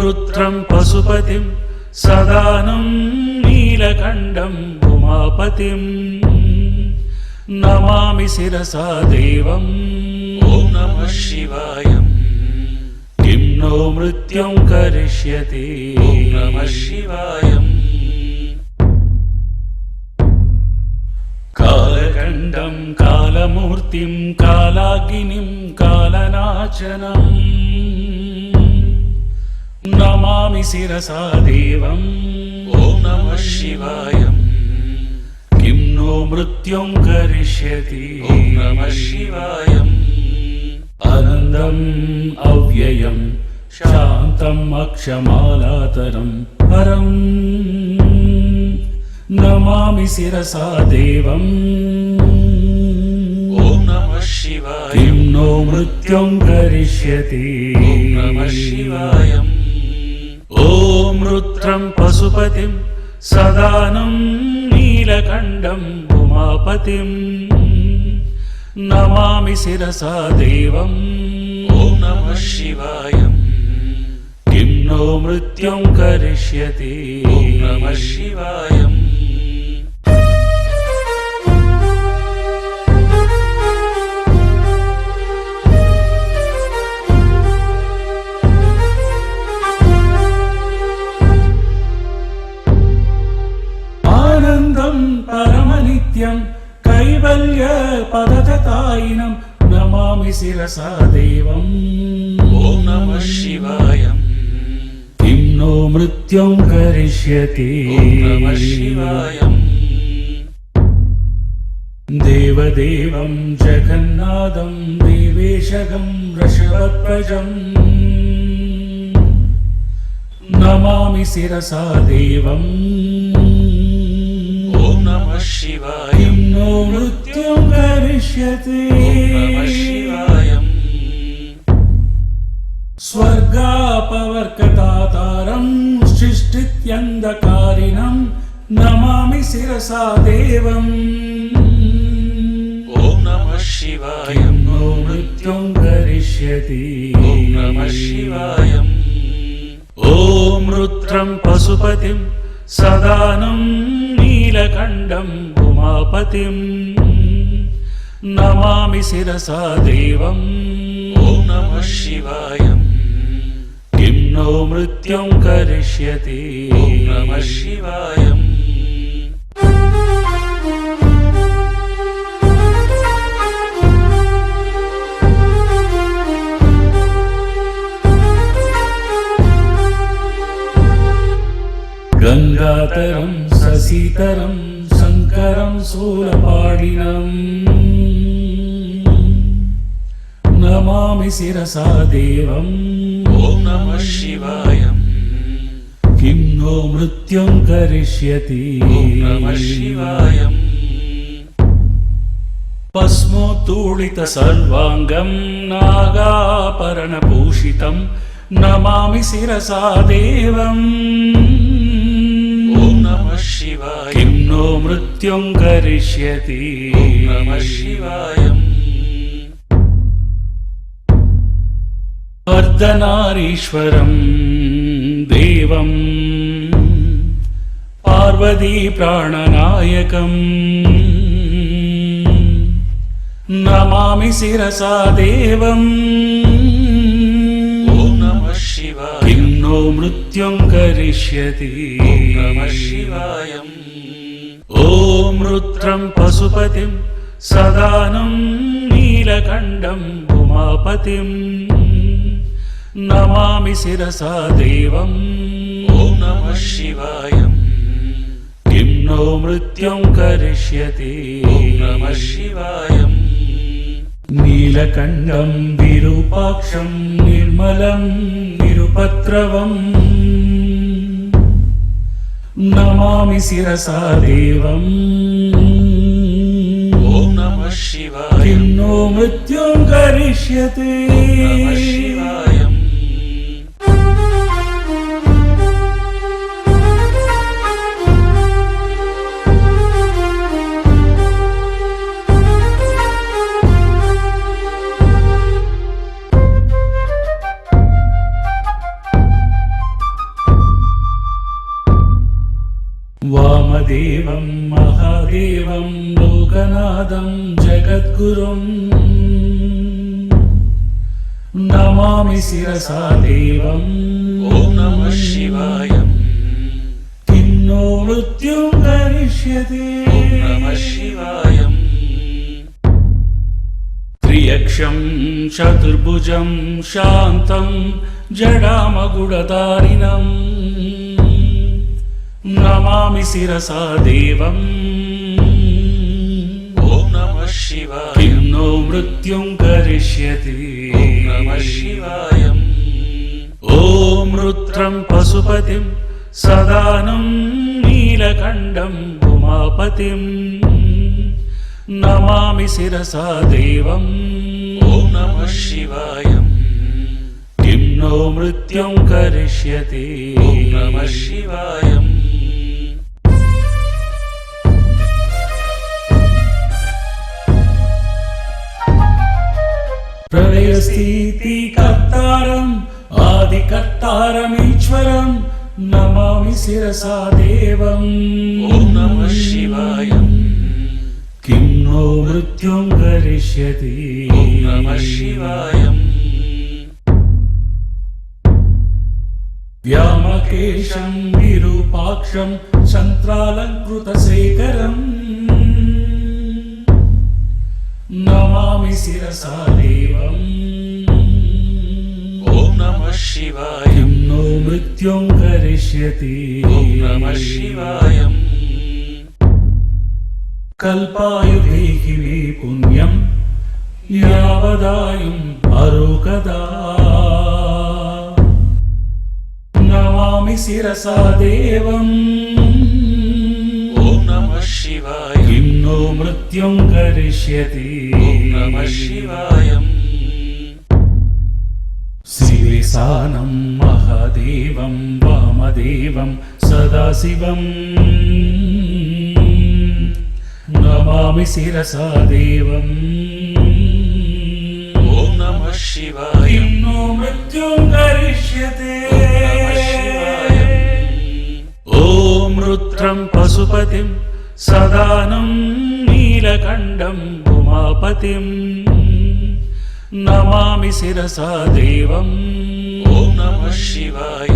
वृत्रं पशुपतिं सदानं नीलकण्ठं उमापतिं नमामि शिरसा देवम् ॐ नमः शिवाय। किं नो मृत्युं करिष्यति ॐ नमः शिवाय। कालकण्ठं कालमूर्तिं कालाग्निं कालनाशनं नमामि शिरसा देवम् ॐ नमः शिवाय। किं नो मृत्युं करिष्यति ॐ नमः शिवाय। अनन्दम् अव्ययं शान्तम् अक्षमालातरं परम् नमामि शिरसा देवम् ॐ नमः शिवाय। किं नो मृत्युं करिष्यति ॐ नमः शिवाय। ॐ रुद्रं पशुपतिं सदानं नीलकण्ठं उमापतिं नमामि शिरसा देवम् ॐ नमः शिवाय। किं नो मृत्युं करिष्यति ॐ नमः शिवाय। आनन्दं परमनित्यं कैवल्य पदततायिनं नमामि शिरसा देवम् ॐ नमः शिवाय। किं नो मृत्युं करिष्यति ॐ नमः शिवाय। देवदेवं जगन्नाथं देवेशगं वृषभध्वजं नमामि शिरसा देवम् ॐ नमः शिवाय। किं नो मृत्युं करिष्यति ॐ नमः शिवाय। स्वर्गापवर्गदातारं सृष्टित्यन्धकारिणं नमामि शिरसा देवम् ॐ नमः शिवाय। किं नो मृत्युं करिष्यति ॐ नमः शिवाय। ॐ रुद्रं पशुपतिं सदानं नीलकण्ठं उमापतिं नमामि शिरसा देवम् ॐ नमः शिवाय। किं नो मृत्युं करिष्यति ॐ नमः शिवाय। गंगाधरं शशिधरं शंकरं शूलपाणिनं नमामि शिरसा देवम् ॐ नमः शिवाय। किं नो मृत्युं करिष्यति ॐ नमः शिवाय। भस्मोत्तोलित सर्वांगं नागाभरणभूषितं नमामि शिरसा देवम् ॐ नमः शिवाय। किं नो मृत्युं करिष्यति ॐ नमः शिवाय। अर्धनारीश्वरं देवं पार्वती प्राणनायकं नमामि शिरसा देवम् ॐ नमः शिवाय। किं नो मृत्युं करिष्यति ॐ नमः शिवाय। ॐ रुद्रं पशुपतिं सदानं नीलकण्ठं उमापतिं नमामि शिरसा देवम् ॐ नमः शिवाय। किं नो मृत्युं करिष्यति ॐ नमः शिवाय। नीलकण्ठं विरूपाक्षं निर्मलं निरुपद्रवम् नमामि शिरसा देवम् ॐ नमः शिवाय। किं नो मृत्युं करिष्यति ॐ नमः शिवाय। వామदेవం మహాదేవం లోకనాథం జగద్గురుం నమామి శిరసా దేవం. ఓం నమః శివాయ. కిం నో మృత్యుం కరిష్యతి. ఓం నమః శివాయ. త్రియక్షం చతుర్భుజం శాంతం జడామగుడధారిణం నమామి శిరసా దేవం. ఓం నమః శివాయ. కిం నో మృత్యుం కరిష్యతి. ఓం నమః శివాయ. ఓం రుద్రం పశుపతిం సదానం నీలకంఠం ఉమాపతిం నమామి శిరసా దేవం. ఓం నమః శివాయ. కిం నో మృత్యుం కరిష్యతి. ఓం నమః శివాయ. ప్రళయస్థితి కర్తారం ఆదికర్తారమీశ్వరం నమామి శిరసా దేవం. ఓం నమః శివాయ. కిం నో మృత్యుం కరిష్యతి. ఓం నమః శివాయ. వ్యామకేశం విరూపాక్షం చంద్రాలంకృతశేఖరం నమామి శిరసా దేవం. ఓం నమః శివాయ. కిం నో మృత్యుం కరిష్యతి. ఓం నమః శివాయ. కల్పాయుధేహి మే పుణ్యం యావదాయుం అరోగదా నమామి శిరసా దేవం. ఓం నమః శివాయ. కిం నో మృత్యుం కరిష్యతి. ఓం నమః శివాయ. శివేశానం మహాదేవం వామదేవం సదాశివం నమామి శిరసా దేవం. ఓం నమః శివాయ. కిం నో మృత్యుం కరిష్యతి. ఓం రుద్రం పశుపతిం సదానం నీలకంఠం ఉమాపతిం నమామి శిరసా దేవం. ఓం నమః శివాయ.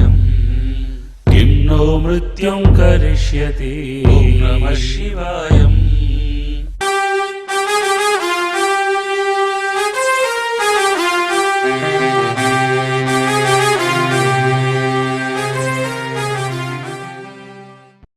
కిం నో మృత్యుం కరిష్యతి. ఓం నమః శివాయ.